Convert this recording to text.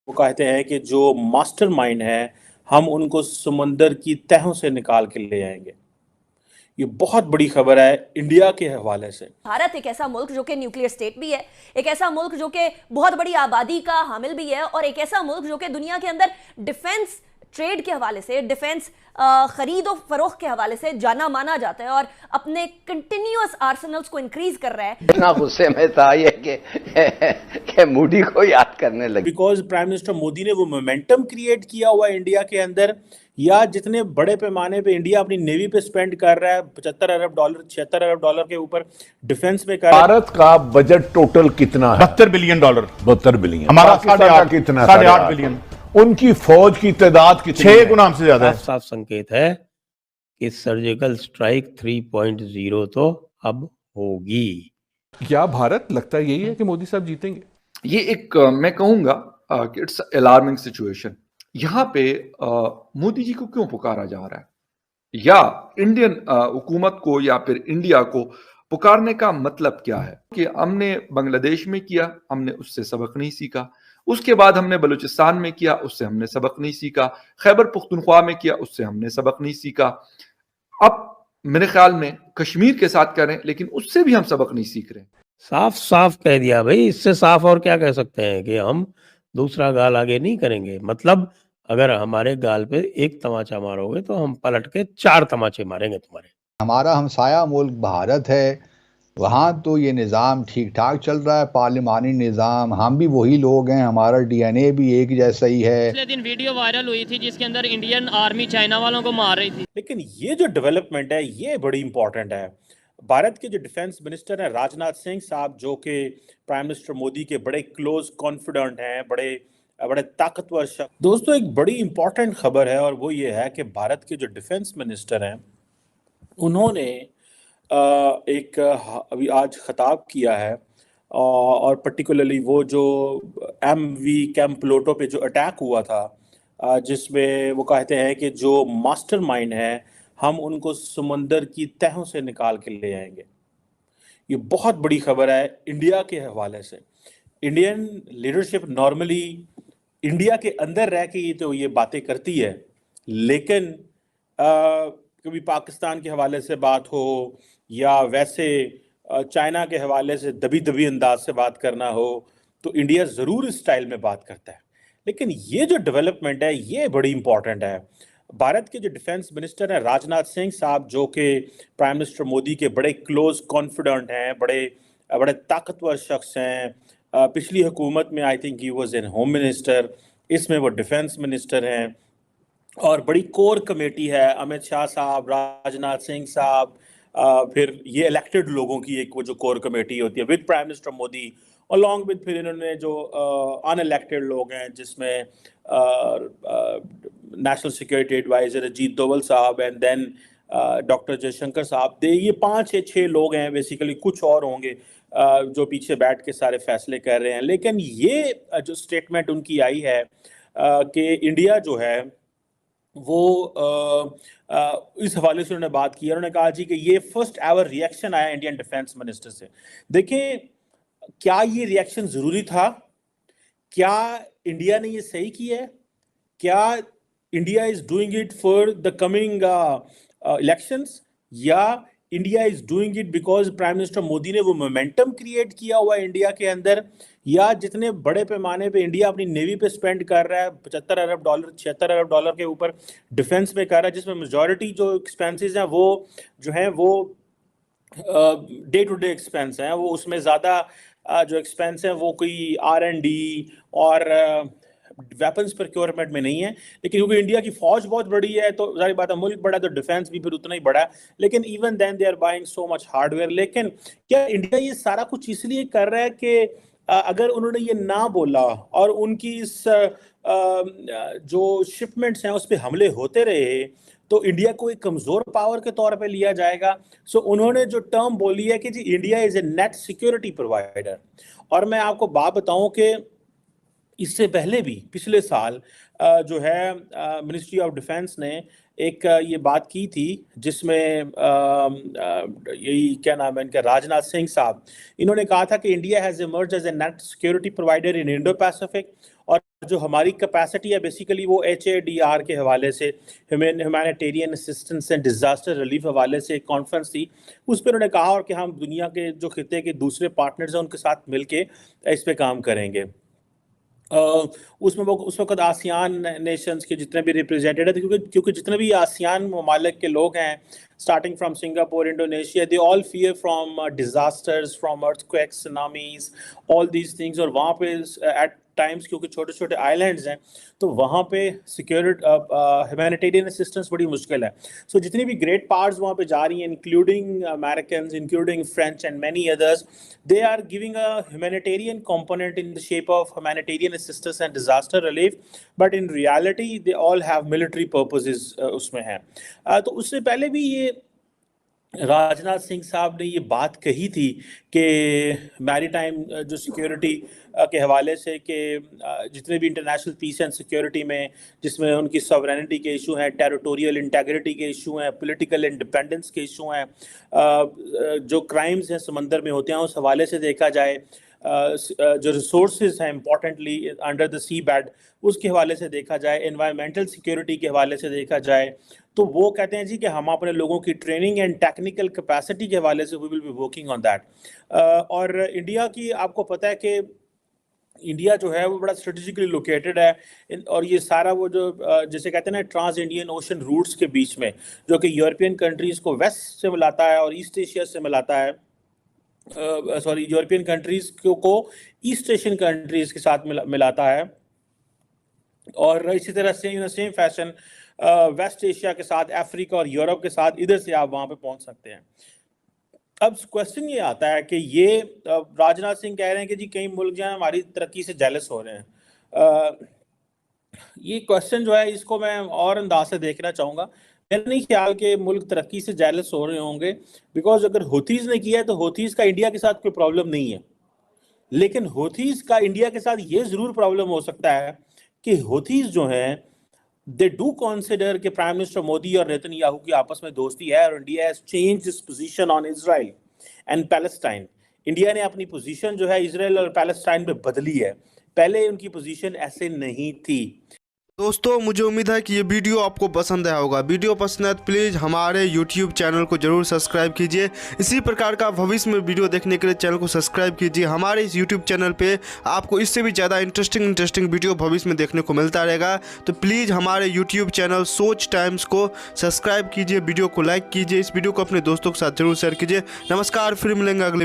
वो कहते हैं कि जो मास्टरमाइंड है, हम उनको समुंदर की तहों से निकाल के ले आएंगे। ये बहुत बड़ी खबर है इंडिया के हवाले से। भारत एक ऐसा मुल्क जो कि न्यूक्लियर स्टेट भी है, एक ऐसा मुल्क जो कि बहुत बड़ी आबादी का हामिल भी है, और एक ऐसा मुल्क जो कि दुनिया के अंदर डिफेंस ट्रेड के हवाले से, डिफेंस खरीद और फरोख्त के हवाले से जाना माना जाता है और अपने कंटिन्यूअस आर्सेनल्स को इंक्रीज कर रहा है। इतना गुस्से में था ये कि मोदी को याद करने लगे। बिकॉज प्राइम मिनिस्टर मोदी ने वो मोमेंटम क्रिएट किया हुआ है इंडिया के अंदर, या जितने बड़े पैमाने पे इंडिया अपनी नेवी पे स्पेंड कर रहा है, 75 अरब डॉलर 76 अरब डॉलर के ऊपर डिफेंस में कर रहा है। भारत का बजट टोटल कितना है? 72 बिलियन डॉलर। 72 बिलियन। हमारा पाकिस्तान का कितना है? 8.5 बिलियन। उनकी फौज की तादाद कितनी 6 है? गुना हमसे ज्यादा है। साफ संकेत है कि सर्जिकल स्ट्राइक 3.0 तो अब होगी। क्या भारत लगता है यही है कि मोदी साहब जीतेंगे? ये एक मैं कहूंगा कि इट्स अलार्मिंग सिचुएशन। यहाँ पे मोदी जी को क्यों पुकारा जा रहा है, या इंडियन हुकूमत को या फिर इंडिया को पुकारने का मतलब क्या है? कि हमने बांग्लादेश में किया, हमने उससे सबक नहीं सीखा। उसके बाद हमने बलूचिस्तान में किया, उससे हमने सबक नहीं सीखा। खैबर पुख्तनख्वा में किया, उससे हमने सबक नहीं सीखा। अब मेरे ख्याल में कश्मीर के साथ करें, लेकिन उससे भी हम सबक नहीं सीख रहे। साफ साफ कह दिया भाई, इससे साफ और क्या कह सकते हैं कि हम दूसरा गाल आगे नहीं करेंगे। मतलब अगर हमारे गाल पे एक तमाचा मारोगे तो हम पलट के 4 तमाचे मारेंगे तुम्हारे। हमारा हमसाया मुल्क भारत है, वहाँ तो ये निज़ाम ठीक ठाक चल रहा है, पार्लिमानी निज़ाम। हम भी वही लोग हैं, हमारा डीएनए भी एक जैसा ही है। पिछले दिन वीडियो वायरल हुई थी जिसके अंदर इंडियन आर्मी चाइना वालों को मार रही थी। लेकिन ये जो डेवलपमेंट है ये बड़ी इंपॉर्टेंट है। भारत के जो डिफेंस मिनिस्टर हैं राजनाथ सिंह साहब, जो कि प्राइम मिनिस्टर मोदी के बड़े क्लोज कॉन्फिडेंट हैं, बड़े ताकतवर शख्स। दोस्तों, एक बड़ी इंपॉर्टेंट खबर है और वो ये है कि भारत के जो डिफेंस मिनिस्टर हैं उन्होंने एक अभी आज खिताब किया है, और पर्टिकुलरली वो जो MV कैंप प्लोटो पे जो अटैक हुआ था, जिसमें वो कहते हैं कि जो मास्टरमाइंड है, हम उनको समुंदर की तहों से निकाल के ले आएंगे। ये बहुत बड़ी खबर है इंडिया के हवाले से। इंडियन लीडरशिप नॉर्मली इंडिया के अंदर रह के ये बातें करती है, लेकिन कभी पाकिस्तान के हवाले से बात हो या वैसे चाइना के हवाले से दबी अंदाज से बात करना हो, तो इंडिया ज़रूर इस स्टाइल में बात करता है। लेकिन ये जो डेवलपमेंट है ये बड़ी इंपॉर्टेंट है। भारत के जो डिफेंस मिनिस्टर हैं राजनाथ सिंह साहब, जो कि प्राइम मिनिस्टर मोदी के बड़े क्लोज कॉन्फिडेंट हैं, बड़े ताकतवर शख्स हैं। पिछली हुकूमत में I think he was an home minister, इसमें वो डिफेंस मिनिस्टर हैं, और बड़ी कोर कमेटी है। अमित शाह साहब, राजनाथ सिंह साहब, फिर ये इलेक्टेड लोगों की एक वो जो कोर कमेटी होती है with prime minister Modi, along with फिर इन्होंने जो अनइलेक्टेड लोग हैं, जिसमें national security adviser Ajit Doval साहब एंड देन डॉक्टर जयशंकर साहब। ये 5 या 6 लोग हैं बेसिकली, कुछ और होंगे जो पीछे बैठ के सारे फैसले कर रहे हैं। लेकिन ये जो स्टेटमेंट उनकी आई है कि इंडिया जो है वो इस हवाले से उन्होंने बात की, उन्होंने कहा जी कि ये फर्स्ट एवर रिएक्शन आया इंडियन डिफेंस मिनिस्टर से। देखिए, क्या ये रिएक्शन ज़रूरी था? क्या इंडिया ने ये सही किया है? क्या India is doing it for the coming elections, या India is doing it because prime minister Modi ने वो मोमेंटम क्रिएट किया हुआ है इंडिया के अंदर, या जितने बड़े पैमाने पे इंडिया अपनी नेवी पे स्पेंड कर रहा है, 75 अरब डॉलर 76 अरब डॉलर के ऊपर डिफेंस में कर रहा है, जिसमें मेजॉरिटी जो एक्सपेंसेस हैं वो जो हैं वो डे टू डे एक्सपेंस हैं। वो उसमें ज़्यादा जो एक्सपेंस है वो कोई R&D और वेपन्स प्रोक्योरमेंट में नहीं है। लेकिन क्योंकि इंडिया की फौज बहुत बड़ी है, तो जाहिर बात है मुल्क बड़ा है तो डिफेंस भी फिर उतना ही बड़ा है। लेकिन even then they are buying so much hardware. लेकिन क्या इंडिया ये सारा कुछ इसलिए कर रहा है कि अगर उन्होंने ये ना बोला और उनकी इस जो शिपमेंट्स हैं उस पर हमले होते रहे, तो इंडिया को एक कमज़ोर पावर के तौर पे लिया जाएगा? सो उन्होंने जो टर्म बोली है कि जी India is a net security provider. और मैं आपको बात बताऊं कि इससे पहले भी पिछले साल जो है मिनिस्ट्री ऑफ डिफेंस ने एक ये बात की थी, जिसमें यही क्या नाम है इनका, राजनाथ सिंह साहब, इन्होंने कहा था कि India has emerge as a net security provider in Indo Pacific, और जो हमारी कैपेसिटी है बेसिकली वो HADR के हवाले से, humanitarian assistance and disaster relief हवाले से एक कॉन्फ्रेंस थी, उस पर उन्होंने कहा और कि हम दुनिया के जो खिते के दूसरे पार्टनर्स हैं उनके साथ मिलके इस पे काम करेंगे। उसमें वो उस वक्त आसियान नेशंस के जितने भी रिप्रेजेंटेड है, क्योंकि जितने भी आसियान ममालिक के लोग हैं starting from Singapore, Indonesia, they all fear from disasters, from earthquakes, tsunamis, all these things. और वहाँ पे एट टाइम्स क्योंकि छोटे छोटे आइलैंड्स हैं तो वहाँ पे सिक्योरिटी ह्यूमैनिटेरियन असिस्टेंस बड़ी मुश्किल है। सो जितनी भी ग्रेट पावर्स वहाँ पे जा रही हैं, including American, including French and many others, they are giving a humanitarian component in the shape of humanitarian assistance and disaster relief, but in reality they all have military purposes उसमें हैं। तो उससे पहले भी ये राजनाथ सिंह साहब ने ये बात कही थी कि मैरीटाइम जो सिक्योरिटी के हवाले से कि जितने भी इंटरनेशनल पीस एंड सिक्योरिटी में जिसमें उनकी सॉवरेनिटी के इशू हैं, टेरिटोरियल इंटेग्रिटी के इशू हैं, पॉलिटिकल इंडिपेंडेंस के इशू हैं, जो क्राइम्स हैं समंदर में होते हैं उस हवाले से देखा जाए, जो रिसोर्सेज हैं importantly under the seabed उसके हवाले से देखा जाए, एनवायरमेंटल सिक्योरिटी के हवाले से देखा जाए, तो वो कहते हैं जी कि हम अपने लोगों की ट्रेनिंग एंड टेक्निकल कैपेसिटी के हवाले से we will be working on that. और इंडिया की आपको पता है कि इंडिया जो है वो बड़ा स्ट्रेटेजिकली लोकेटेड है और ये सारा वो जो जैसे कहते हैं ना ट्रांस इंडियन ओशन रूट्स के बीच में, जो कि यूरोपियन कंट्रीज़ को वेस्ट से मिलाता है और ईस्ट एशिया से मिलाता है, सॉरी यूरोपियन कंट्रीज़ को ईस्ट एशियन कंट्रीज़ के साथ मिलाता है, और इसी तरह से सेम फैशन वेस्ट एशिया के साथ, अफ्रीका और यूरोप के साथ, इधर से आप वहाँ पे पहुँच सकते हैं। अब क्वेश्चन ये आता है कि ये राजनाथ सिंह कह रहे हैं कि जी कई मुल्क जो है हमारी तरक्की से जेलस हो रहे हैं। ये क्वेश्चन जो है इसको मैं और अंदाज से देखना चाहूँगा। मेरा नहीं ख्याल कि मुल्क तरक्की से जेलस हो रहे होंगे, बिकॉज अगर हूथीज़ ने किया है तो हूथीज़ का इंडिया के साथ कोई प्रॉब्लम नहीं है, लेकिन हूथीज़ का इंडिया के साथ ये ज़रूर प्रॉब्लम हो सकता है कि हूथीज़ जो हैं दे डू कंसिडर कि प्राइम मिनिस्टर मोदी और नेतन्याहू की आपस में दोस्ती है और India has changed its position on Israel and Palestine. India ने अपनी पोजीशन जो है इजराइल और पैलेस्टाइन पे बदली है, पहले उनकी पोजीशन ऐसे नहीं थी। दोस्तों मुझे उम्मीद है कि ये वीडियो आपको पसंद आया होगा। वीडियो पसंद है तो प्लीज़ हमारे YouTube चैनल को जरूर सब्सक्राइब कीजिए। इसी प्रकार का भविष्य में वीडियो देखने के लिए चैनल को सब्सक्राइब कीजिए। हमारे इस YouTube चैनल पे आपको इससे भी ज़्यादा इंटरेस्टिंग वीडियो भविष्य में देखने को मिलता रहेगा। तो प्लीज़ हमारे YouTube चैनल सोच टाइम्स को सब्सक्राइब कीजिए, वीडियो को लाइक कीजिए, इस वीडियो को अपने दोस्तों के साथ जरूर शेयर कीजिए। नमस्कार, फिर मिलेंगे अगले